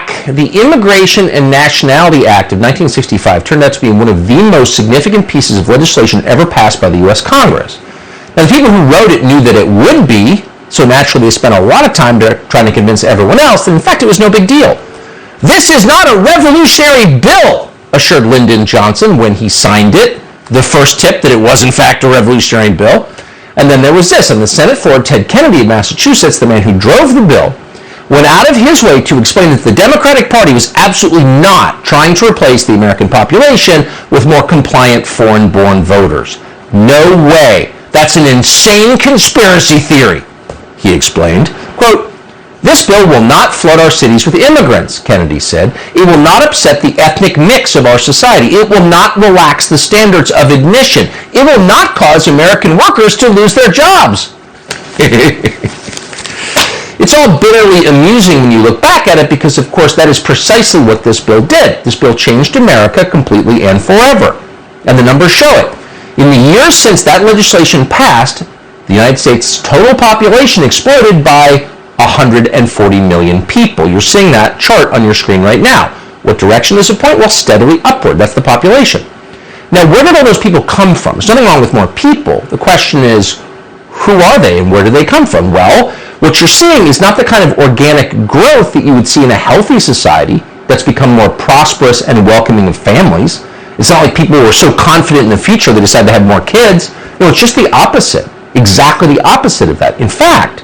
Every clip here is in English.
back, the Immigration and Nationality Act of 1965 turned out to be one of the most significant pieces of legislation ever passed by the U.S. Congress. Now, the people who wrote it knew that it would be, so naturally they spent a lot of time trying to convince everyone else that, in fact, it was no big deal. This is not a revolutionary bill, assured Lyndon Johnson when he signed it. The first tip that it was, in fact, a revolutionary bill. And then there was this. On the Senate floor, Ted Kennedy of Massachusetts, the man who drove the bill, went out of his way to explain that the Democratic Party was absolutely not trying to replace the American population with more compliant foreign-born voters. No way. That's an insane conspiracy theory, he explained. Quote, "This bill will not flood our cities with immigrants," Kennedy said. "It will not upset the ethnic mix of our society. It will not relax the standards of admission. It will not cause American workers to lose their jobs." It's all bitterly amusing when you look back at it because, of course, that is precisely what this bill did. This bill changed America completely and forever. And the numbers show it. In the years since that legislation passed, the United States' total population exploded by 140 million people. You're seeing that chart on your screen right now. What direction does it point? Well, steadily upward. That's the population. Now, where did all those people come from? There's nothing wrong with more people. The question is, who are they and where do they come from? Well, what you're seeing is not the kind of organic growth that you would see in a healthy society that's become more prosperous and welcoming of families. It's not like people who are so confident in the future they decide to have more kids. No, it's just the opposite. Exactly the opposite of that. In fact,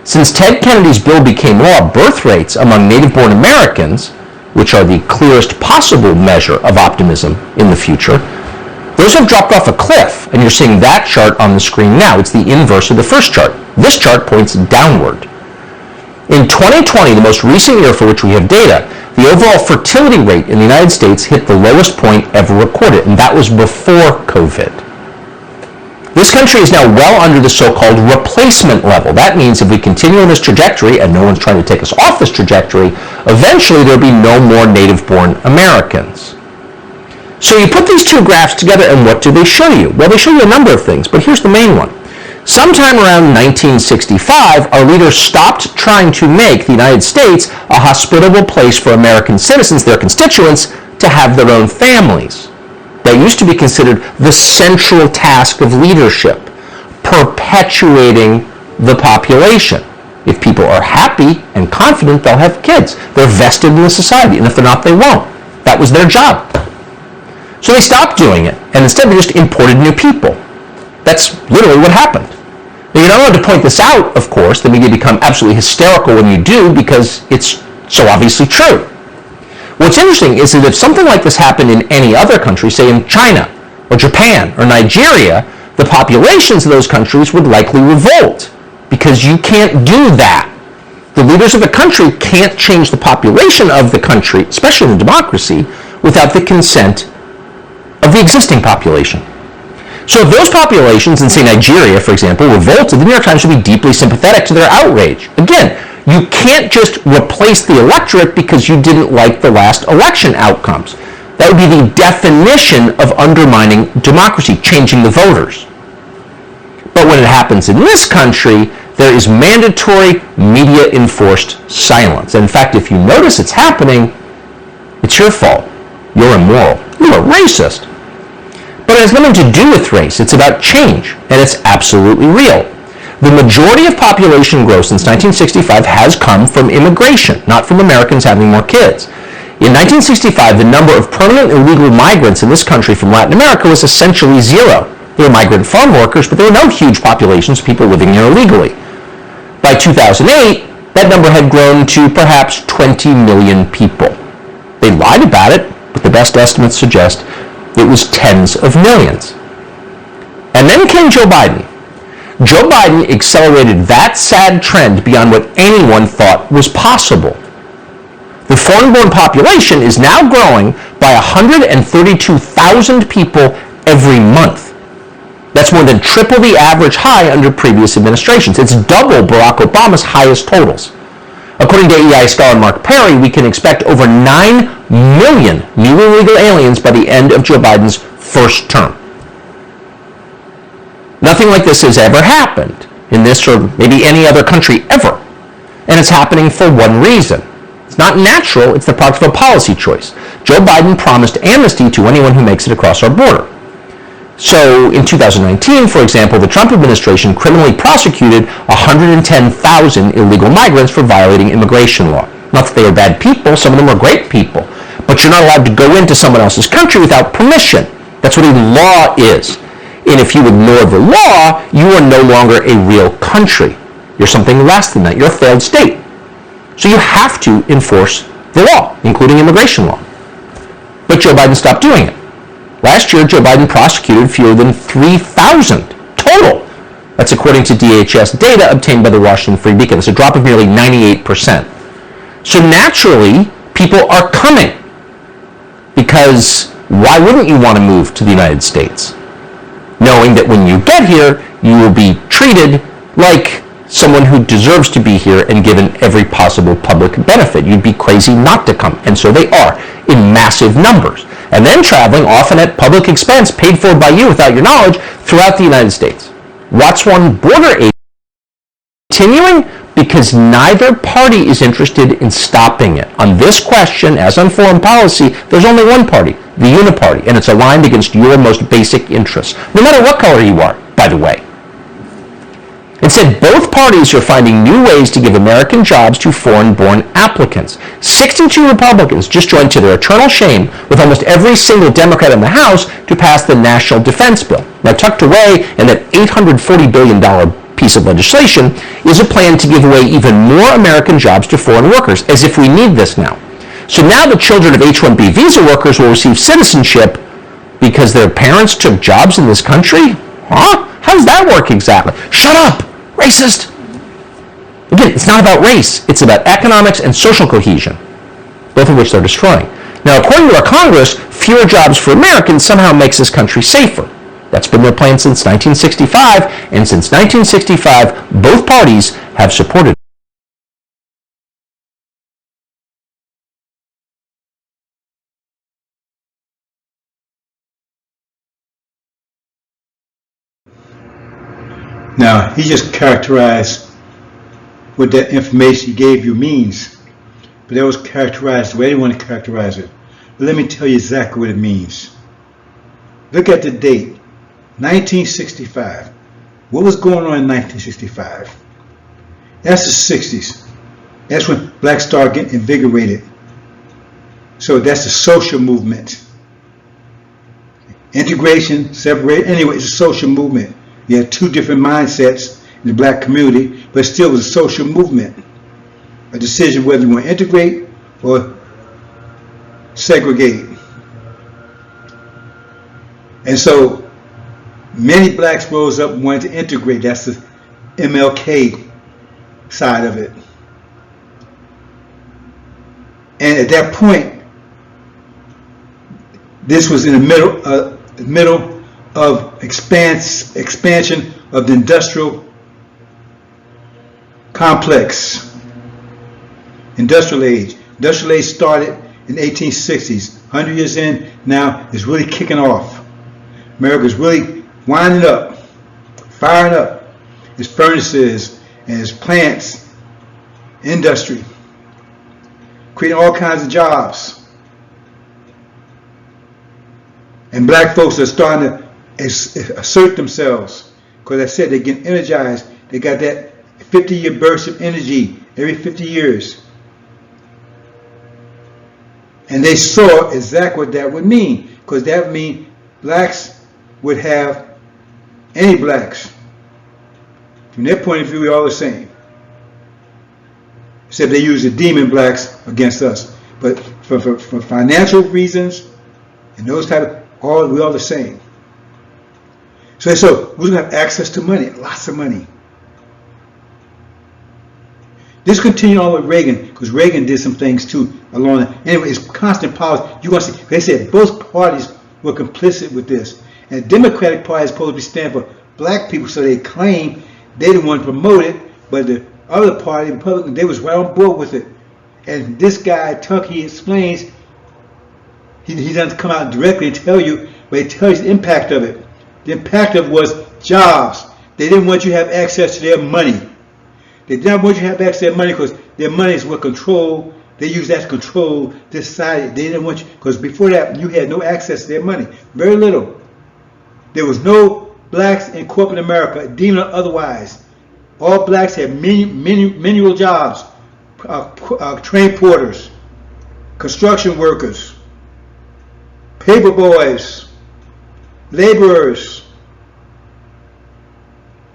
since Ted Kennedy's bill became law, birth rates among native-born Americans, which are the clearest possible measure of optimism in the future, those have dropped off a cliff, and you're seeing that chart on the screen now. It's the inverse of the first chart. This chart points downward. In 2020, the most recent year for which we have data, the overall fertility rate in the United States hit the lowest point ever recorded, and that was before COVID. This country is now well under the so-called replacement level. That means if we continue on this trajectory, and no one's trying to take us off this trajectory, eventually there'll be no more native-born Americans. So you put these two graphs together, and what do they show you? Well, they show you a number of things, but here's the main one. Sometime around 1965, our leaders stopped trying to make the United States a hospitable place for American citizens, their constituents, to have their own families. That used to be considered the central task of leadership, perpetuating the population. If people are happy and confident, they'll have kids. They're vested in the society, and if they're not, they won't. That was their job. So they stopped doing it, and instead they just imported new people. That's literally what happened. Now, you're not allowed to point this out, of course. The media become absolutely hysterical when you do because it's so obviously true. What's interesting is that if something like this happened in any other country, say in China or Japan or Nigeria, the populations of those countries would likely revolt because you can't do that. The leaders of the country can't change the population of the country, especially in a democracy, without the consent of the existing population. So if those populations in, say, Nigeria, for example, revolted, the New York Times would be deeply sympathetic to their outrage. Again, you can't just replace the electorate because you didn't like the last election outcomes. That would be the definition of undermining democracy, changing the voters. But when it happens in this country, there is mandatory media-enforced silence. And in fact, if you notice it's happening, it's your fault. You're immoral. You're a racist. But it has nothing to do with race. It's about change, and it's absolutely real. The majority of population growth since 1965 has come from immigration, not from Americans having more kids. In 1965, the number of permanent illegal migrants in this country from Latin America was essentially zero. There were migrant farm workers, but there were no huge populations of people living here illegally. By 2008, that number had grown to perhaps 20 million people. They lied about it, but the best estimates suggest it was tens of millions. And then came Joe Biden. Joe Biden accelerated that sad trend beyond what anyone thought was possible. The foreign-born population is now growing by 132,000 people every month. That's more than triple the average high under previous administrations. It's double Barack Obama's highest totals. According to EI scholar Mark Perry, we can expect over 9 million new illegal aliens by the end of Joe Biden's first term. Nothing like this has ever happened in this or maybe any other country ever. And it's happening for one reason. It's not natural, it's the product of a policy choice. Joe Biden promised amnesty to anyone who makes it across our border. So in 2019, for example, the Trump administration criminally prosecuted 110,000 illegal migrants for violating immigration law. Not that they are bad people, some of them are great people, but you're not allowed to go into someone else's country without permission. That's what a law is. And if you ignore the law, you are no longer a real country. You're something less than that. You're a failed state. So you have to enforce the law, including immigration law. But Joe Biden stopped doing it. Last year, Joe Biden prosecuted fewer than 3,000 total. That's according to DHS data obtained by the Washington Free Beacon. It's a drop of nearly 98%. So naturally, people are coming. Because why wouldn't you want to move to the United States? Knowing that when you get here, you will be treated like someone who deserves to be here and given every possible public benefit. You'd be crazy not to come. And so they are, in massive numbers. And then traveling, often at public expense, paid for by you without your knowledge, throughout the United States. Watch one border agent continuing because neither party is interested in stopping it. On this question, as on foreign policy, there's only one party, the Uniparty, and it's aligned against your most basic interests, no matter what color you are, by the way. Instead, both parties are finding new ways to give American jobs to foreign-born applicants. 62 Republicans just joined, to their eternal shame, with almost every single Democrat in the House to pass the National Defense Bill. Now, tucked away in that $840 billion piece of legislation is a plan to give away even more American jobs to foreign workers, as if we need this now. So now the children of H-1B visa workers will receive citizenship because their parents took jobs in this country? Huh? How does that work exactly? Shut up! Racist! Again, it's not about race. It's about economics and social cohesion, both of which they're destroying. Now, according to our Congress, fewer jobs for Americans somehow makes this country safer. That's been their plan since 1965, and since 1965, both parties have supported it. Now, he just characterized what that information he gave you means, but that was characterized the way they want to characterize it. But let me tell you exactly what it means. Look at the date, 1965. What was going on in 1965? That's the 60s. That's when blacks started getting invigorated. So that's the social movement. Integration, separate, anyway, it's a social movement. You had two different mindsets in the black community, but still was a social movement. A decision whether you want to integrate or segregate. And so many blacks rose up and wanted to integrate. That's the MLK side of it. And at that point, this was in the middle of expansion of the industrial complex. Industrial age. Industrial age started in the 1860s. 100 years in, now it's really kicking off. America's really winding up, firing up its furnaces and its plants, industry, creating all kinds of jobs. And black folks are starting to assert themselves, because I said they're getting energized. They got that 50-year burst of energy every 50 years. And they saw exactly what that would mean, because that would mean blacks would have, any blacks, from their point of view, we're all the same. Except they use the demon blacks against us. But for financial reasons and those type of, we're all the same. So we're going to have access to money, lots of money. This continued on with Reagan, because Reagan did some things too along that. Anyway, it's constant policy. You're going to see, they said both parties were complicit with this. And the Democratic Party is supposed to be standing for black people, so they claim they didn't want to promote it, but the other party, the Republican, they was right on board with it. And this guy, Tucky, explains, he doesn't come out directly and tell you, but he tells you the impact of it. The impact of it was jobs. They didn't want you to have access to their money. They didn't want you to have access to their money because their money is what controlled They used that to control this society. They didn't want you, because before that, you had no access to their money. Very little. There was no blacks in corporate America, demon or otherwise. All blacks had manual jobs, train porters, construction workers, paper boys, laborers.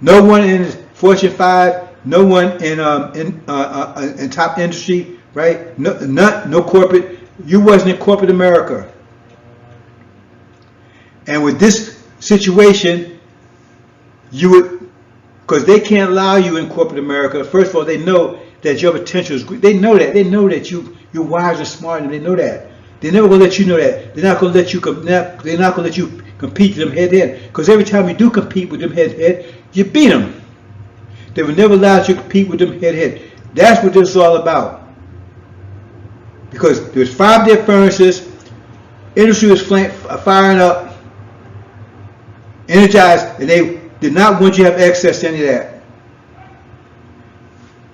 No one in Fortune 5, no one in top industry, right? No corporate. You wasn't in corporate America. And with this situation, you would, because they can't allow you in corporate America. First of all, they know that your potential is great. They know that. They know that you're wise and smart, and they know that. They're never gonna let you know that. They're not gonna let you. They're not gonna let you compete with them head to head. Because every time you do compete with them head to head, you beat them. They will never allow you to compete with them head to head. That's what this is all about. Because there was 5 different furnaces, industry was firing up, energized, and they did not want you to have access to any of that.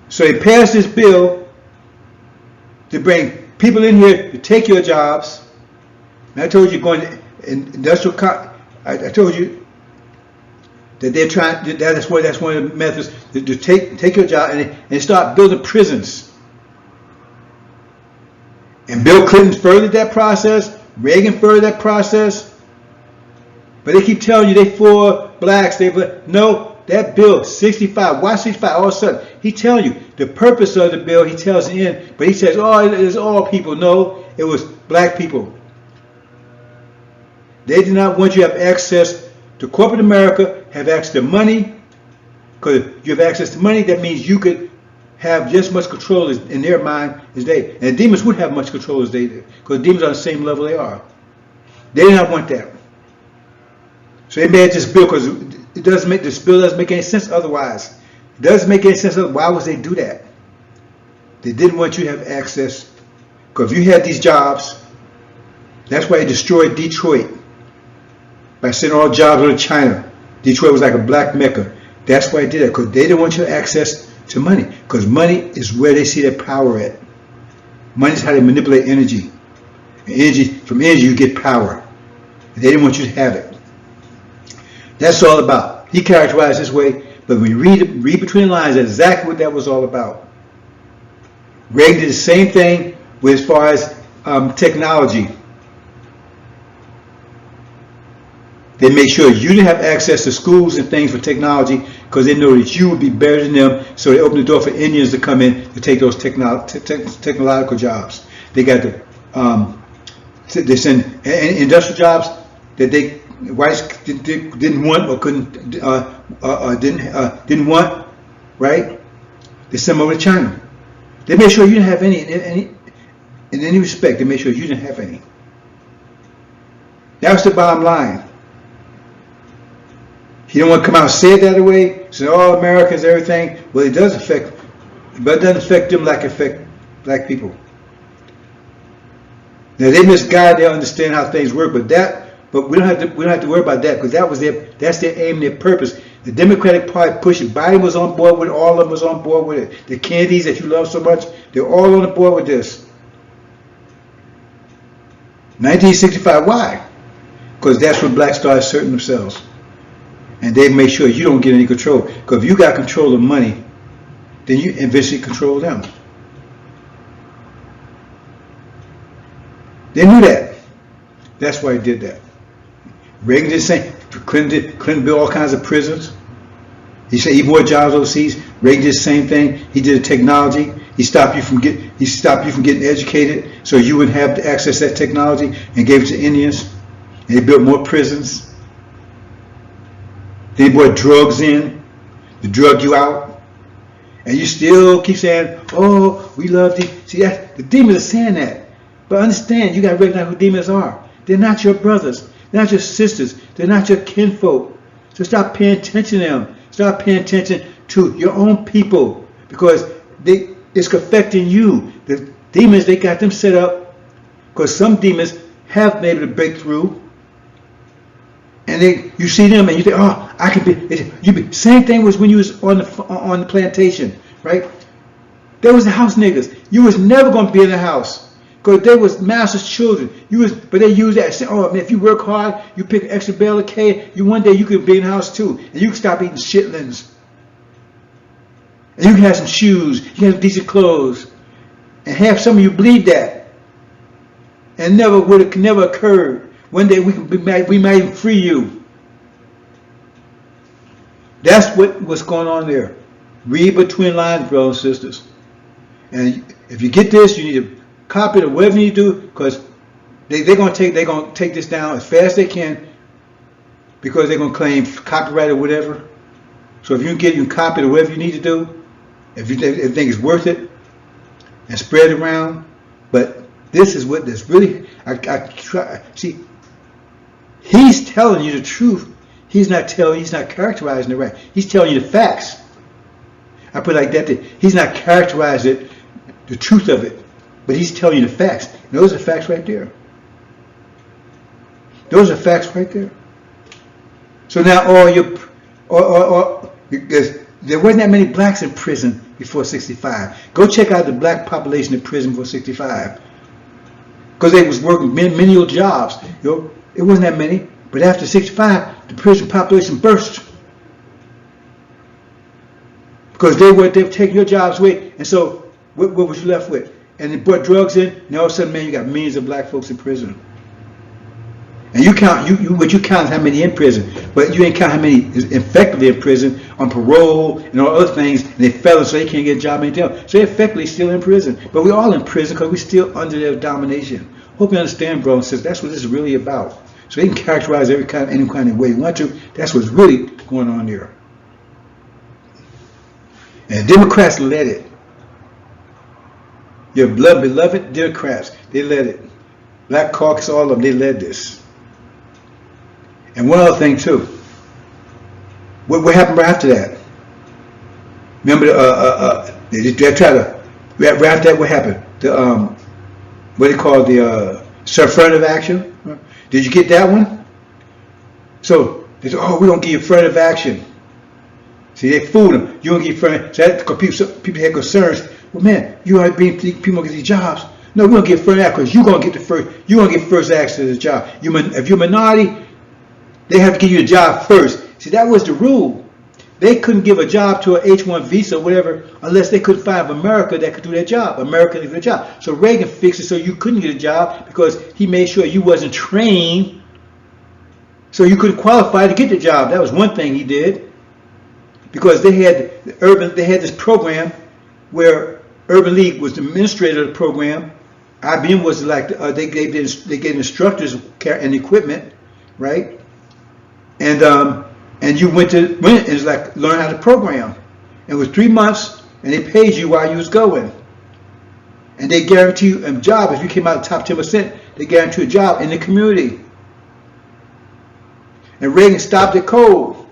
So they passed this bill to bring people in here to take your jobs. And I told you going to industrial. I told you that they're trying. That's one of the methods to take your job and start building prisons. And Bill Clinton furthered that process. Reagan furthered that process. But they keep telling you they for blacks. No. That bill, 65, why 65? All of a sudden, he telling you the purpose of the bill, he tells the end, but he says, oh, it is all people. No, it was black people. They did not want you to have access to corporate America, have access to money, because if you have access to money, that means you could have just as much control in their mind as they. And the demons would have much control as they did, because the demons are on the same level they are. They did not want that. So they made this bill because this bill doesn't make any sense otherwise. It doesn't make any sense otherwise. Why would they do that? They didn't want you to have access. Because if you had these jobs, that's why they destroyed Detroit by sending all jobs over to China. Detroit was like a black Mecca. That's why they did that, because they didn't want you to have access to money. Because money is where they see their power at. Money is how they manipulate energy. And from energy you get power. And they didn't want you to have it. That's all about. He characterized this way, but when you read between the lines, that's exactly what that was all about. Reagan did the same thing with as far as technology. They made sure you didn't have access to schools and things for technology because they know that you would be better than them. So they opened the door for Indians to come in to take those technological jobs. They got they send industrial jobs that they whites didn't want or couldn't didn't want, right? They sent them over to China. They made sure you didn't have any in any respect. They made sure you didn't have any. That was the bottom line. He didn't want to come out and say it that way. Say, "Oh, America's everything." Well, it does affect, but it doesn't affect them like it affects black people. Now they misguide. They don't understand how things work, but we don't have to worry about that because that's their aim, their purpose. The Democratic Party pushed it. Biden was on board with it. All of them was on board with it. The Kennedys that you love so much, they're all on board with this. 1965. Why? Because that's when blacks started asserting themselves. And they make sure you don't get any control. Because if you got control of money, then you eventually control them. They knew that. That's why he did that. Reagan did the same. Clinton built all kinds of prisons. He said even more jobs overseas. Reagan did the same thing. He did the technology. He stopped you from getting educated, so you wouldn't have to access that technology, and gave it to Indians. And they built more prisons. They brought drugs in to drug you out, and you still keep saying, "Oh, we love these." See, the demons are saying that, but understand, you got to recognize who demons are. They're not your brothers. They're not your sisters. They're not your kinfolk. So stop paying attention to them. Start paying attention to your own people, because it's affecting you. The demons, they got them set up because some demons have been able to break through. And you see them and you think, "Oh, I can be." Same thing was when you was on the plantation, right? They was the house niggas. You was never gonna be in the house because they was master's children. But they use that. Oh man, if you work hard, you pick an extra bale of K. One day you could be in the house too, and you can stop eating shitlings. And you can have some shoes. You can have decent clothes, and have some of you believe that, and never occurred. One day we might even free you. That's what's going on there. Read between lines, brothers and sisters. And if you get this, you need to copy it or whatever you need to do, because they're gonna take this down as fast as they can, because they're gonna claim copyright or whatever. So if you can copy it or whatever you need to do, if you think it's worth it, and spread it around. But this is what this really. I try. See, he's telling you the truth. He's not characterizing it right. He's telling you the facts. I put it like that. He's not characterizing it, the truth of it, but he's telling you the facts. And those are facts right there. Those are facts right there. So now there wasn't that many blacks in prison before 65. Go check out the black population in prison before 65. Because they was working menial jobs. It wasn't that many. But after 65, the prison population burst. Because they've taken your jobs away. And so what was you left with? And they brought drugs in, and all of a sudden, man, you got millions of black folks in prison. And you count how many in prison, but you ain't count how many is effectively in prison on parole and all other things, and they felons, so they can't get a job anything else. So they're effectively still in prison. But we're all in prison because we're still under their domination. Hope you understand, bro and sister. That's what this is really about. So they can characterize any kind of way you want to. That's what's really going on there. And Democrats led it. Your beloved Democrats, they led it. Black Caucus, all of them, they led this. And one other thing too. What happened right after that? Remember, they tried to right after that. What happened? What they call the affirmative action. Did you get that one? So they said, "Oh, we don't give you affirmative action." See, they fooled them. You don't get affirmative. So that's because people had concerns. Well, man, you are being people get these jobs. No, we don't get affirmative action because you're gonna get the first. You're gonna get first access to the job. If you're a minority, they have to give you a job first. See, that was the rule. They couldn't give a job to an H-1 visa or whatever unless they could find America that could do that job. America could do the job. So Reagan fixed it so you couldn't get a job because he made sure you wasn't trained, so you couldn't qualify to get the job. That was one thing he did, because they had this program where Urban League was the administrator of the program. IBM was like they gave instructors and equipment, right? And you went and it's like learn how to program. It was 3 months, and they paid you while you was going. And they guarantee you a job. If you came out of the top 10%, they guarantee you a job in the community. And Reagan stopped it cold.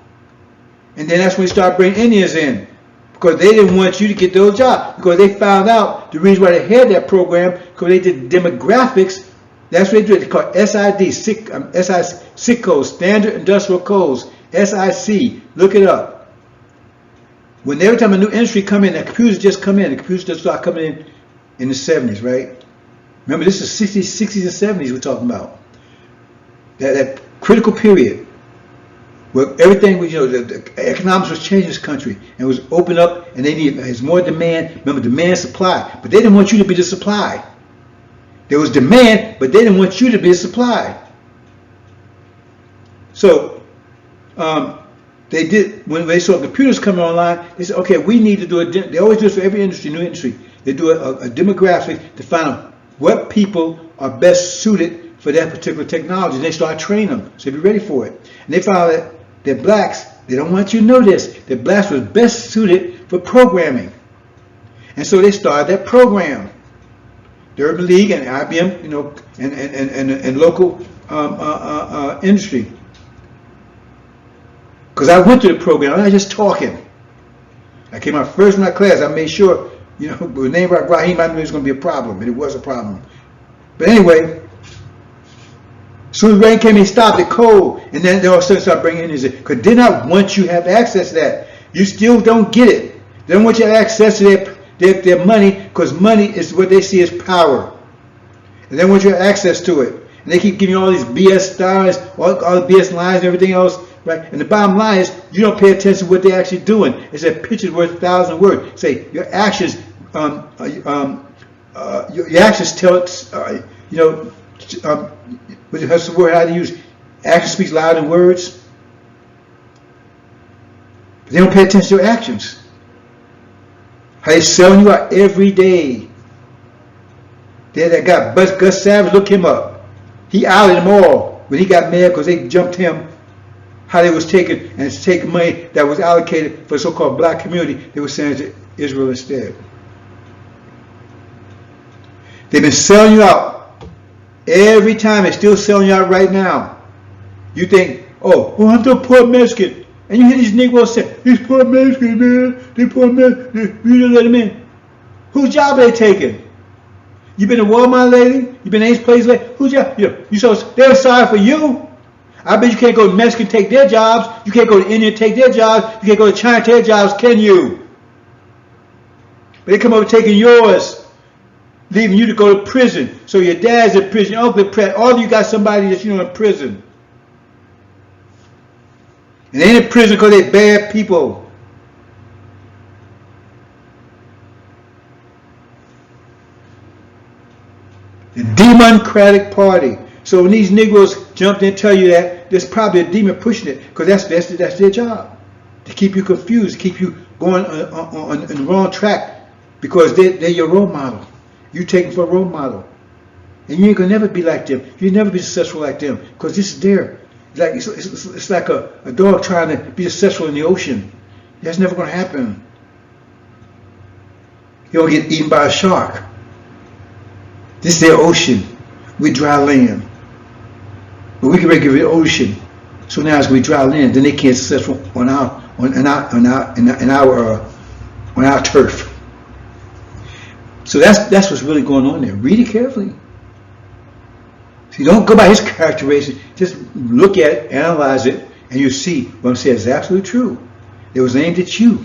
And then that's when he started bringing Indians in, because they didn't want you to get those jobs, because they found out the reason why they had that program, because they did demographics. That's what they do. They call SID, SIC codes, Standard Industrial Codes, SIC. Look it up. When every time a new industry come in, the computers just come in. The computers just start coming in the 70s, right? Remember, this is 60s and 70s we're talking about. That critical period where everything was, the economics was changing this country and was open up, and there's more demand. Remember, demand, supply. But they didn't want you to be the supply. There was demand, but they didn't want you to be the supply. So they did, when they saw computers coming online, they said, okay, we need to do they always do this for every industry, new industry. They do a demographic to find out what people are best suited for that particular technology. And they start training them, so be ready for it. And they found that blacks, they don't want you to know this, that blacks was best suited for programming. And so they started that program. The Urban League and IBM, and local industry. Because I went to the program, I was just talking. I came out first in my class. I made sure, with the name like Raheem, I knew it was going to be a problem, and it was a problem. But anyway, as soon as rain came, he stopped it cold, and then they all of a sudden started bringing in his, because they not want you to have access to that. You still don't get it. They don't want you to have access to Their money, because money is what they see as power. And they want you to have access to it. And they keep giving you all these BS stars, all the BS lines and everything else, right? And the bottom line is, you don't pay attention to what they're actually doing. It's a picture's worth 1,000 words. Say, your actions, your actions tell, what's the word how to use? Action speaks louder than words. But they don't pay attention to your actions. How they're selling you out every day. That guy, Gus Savage, look him up. He outed them all when he got mad because they jumped him. How they was taking money that was allocated for the so-called black community, they were sending it to Israel instead. They've been selling you out every time. They're still selling you out right now. You think, oh, I'm the poor Mexican. And you hear these Negroes say, these poor Mexicans, man, they poor Mexicans, you don't let them in. Whose job are they taking? You been a Walmart lady? You been Ace Place lady? Whose job? You so they're sorry for you. I bet you can't go to Mexican take their jobs. You can't go to India take their jobs. You can't go to China take their jobs, can you? But they come over taking yours, leaving you to go to prison. So your dad's in prison, your uncle in prison. All of you got somebody that's in prison. And they ain't in prison because they're bad people. The Demon-Cratic Party. So when these Negroes jump in and tell you that, there's probably a demon pushing it, because that's their job, to keep you confused, to keep you going on the wrong track, because they're your role model. You take them for a role model, and you ain't gonna never be like them. You'll never be successful like them, because this is there. It's like a dog trying to be successful in the ocean. That's never gonna happen. You'll get eaten by a shark. This is their ocean. We dry land. But we can make it the ocean. So now it's we dry land. Then they can't successful on our turf. So that's what's really going on there. Read it carefully. See, don't go by his characteristics. Just look at it, analyze it, and you see what I'm saying is absolutely true. It was aimed at you.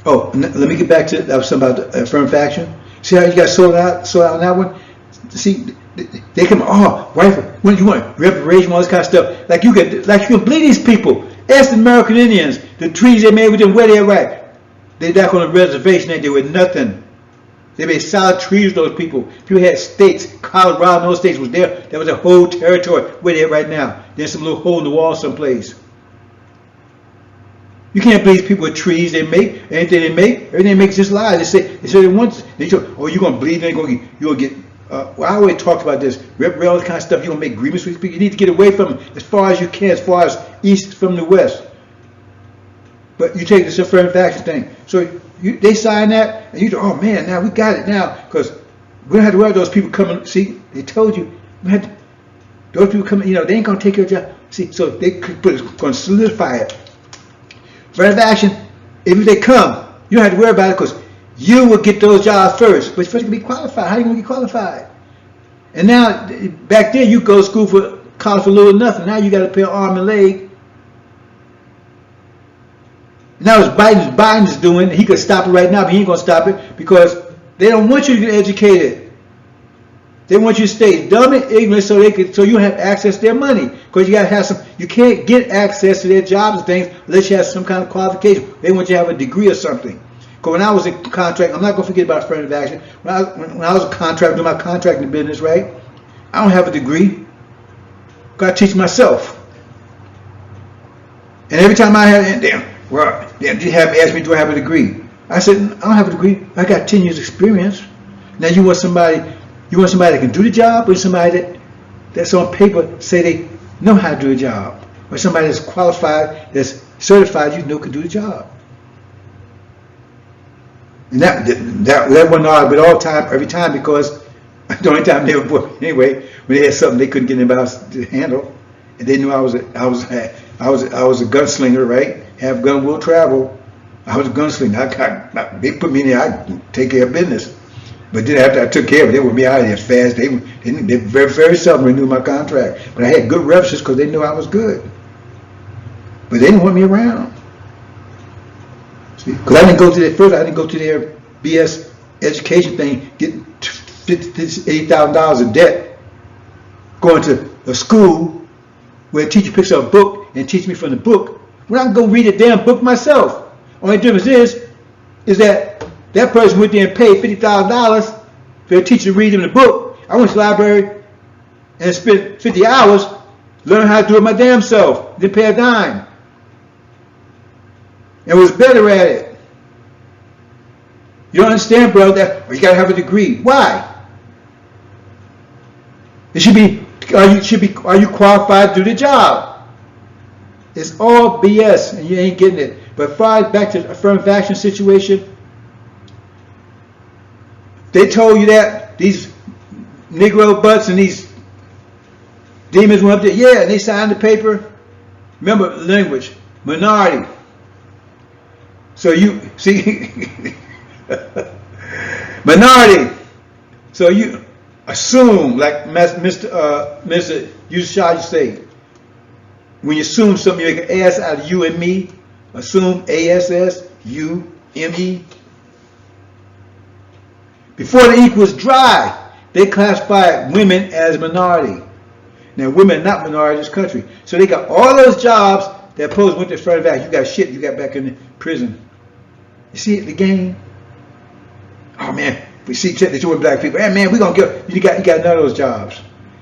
Oh, let me get back to that was something about the affirmative action. See how you got sold out on that one? See, they come, right, what do you want? Reparation, all this kind of stuff. Like you can bleed these people. Ask the American Indians, the trees they made with them, where they're at. They're back on a reservation, they were nothing. They made solid trees with those people. People had states, Colorado, those states was there. That was a whole territory where they're right now. There's some little hole in the wall someplace. You can't bleed people with trees they make, anything everything they make is just lies. They say they want, you're going to bleed, then you're going to get, I always talked about this, all this kind of stuff, you're going to make agreements with people. You need to get away from them as far as you can, as far as east from the west. But you take this affirmative action thing. So they sign that, and you go, oh man, now we got it now, because we don't have to worry about those people coming. See, they told you, those people coming, they ain't going to take your job. See, so they going to solidify it. Affirmative action, if they come, you don't have to worry about it because you will get those jobs first. But first you can be qualified. How are you going to get qualified? And now, back then, you go to school for college for little or nothing. Now you got to pay an arm and leg. Now it's Biden's doing. He could stop it right now, but he ain't going to stop it because they don't want you to get educated. They want you to stay dumb and ignorant so you have access to their money. Because you got to have some. You can't get access to their jobs and things unless you have some kind of qualification. They want you to have a degree or something. Because when I was in contract, I'm not going to forget about affirmative action. When I was a contractor, doing my contracting business, right? I don't have a degree. Got to teach myself. And every time I had, you have asked me, do I have a degree? I said, I don't have a degree. I got 10 years experience. Now you want somebody that can do the job, or somebody that's on paper say they know how to do the job, or somebody that's qualified, that's certified, can do the job. And that wasn't hard, but every time, because the only time they were anyway, when they had something they couldn't get anybody else to handle, and they knew I was a gunslinger, right? Have gun will travel. I was a gunslinger. They put me in there. I take care of business. But then after I took care of it, they would be out of there fast. They very, very seldom renewed my contract. But I had good references because they knew I was good. But they didn't want me around. Because I didn't go to that first. I didn't go to their BS education thing, getting $80,000 in debt, going to a school where a teacher picks up a book and teach me from the book, when I can go read a damn book myself. Only difference is that that person went there and paid $50,000 for a teacher to read him the book. I went to the library and spent 50 hours learning how to do it my damn self. Didn't pay a dime. And was better at it. You don't understand, bro, that you gotta have a degree. Why? It should be, are you qualified to do the job? It's all BS and you ain't getting it. But back to the affirmative action situation, they told you that these Negro butts and these demons went up there, yeah, and they signed the paper. Remember language, minority. So you see, minority. So you assume, like Mr. Ushaj say, when you assume something, you make an ass out of you and me. Assume ASSUME. Before the ink was dry, they classified women as minority. Now, women are not minority in this country. So they got all those jobs that opposed went to affirmative action. You got shit, you got back in prison. You see it, the game? Oh, man, we see the two black people. Hey, man, we going to get, you got none of those jobs.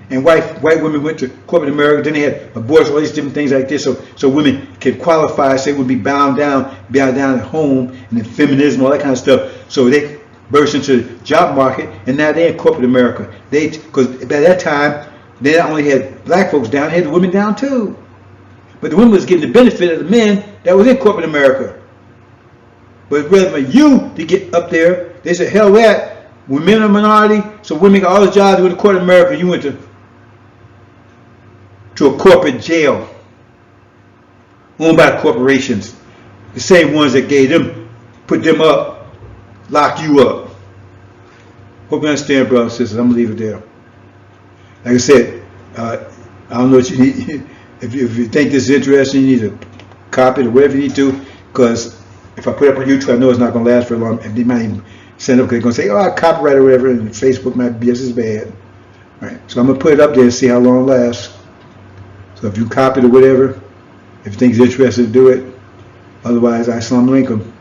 And white women went to corporate America, then they had abortion, all these different things like this, so women can qualify, say would be bound down at home, and then feminism, all that kind of stuff. So they burst into the job market, and now they're in corporate America. Because by that time, they not only had black folks down, they had the women down too. But the women was getting the benefit of the men that was in corporate America. But rather for you to get up there, they said, hell that, when men are a minority, so women got all the jobs with the corporate America, you went to a corporate jail owned by corporations, the same ones that gave them, put them up, lock you up. Hope you understand, brothers and sisters. I'm gonna leave it there. Like I said, I don't know what you need. If you think this is interesting, you need to copy it or whatever you need to, because if I put it up on YouTube, I know it's not gonna last for long, and they might even send it up because they're gonna say, oh, copyright or whatever, and Facebook might be just as bad. All right, so I'm gonna put it up there and see how long it lasts. So if you copy it or whatever, if you think it's interesting, do it. Otherwise, Assalamu alaikum.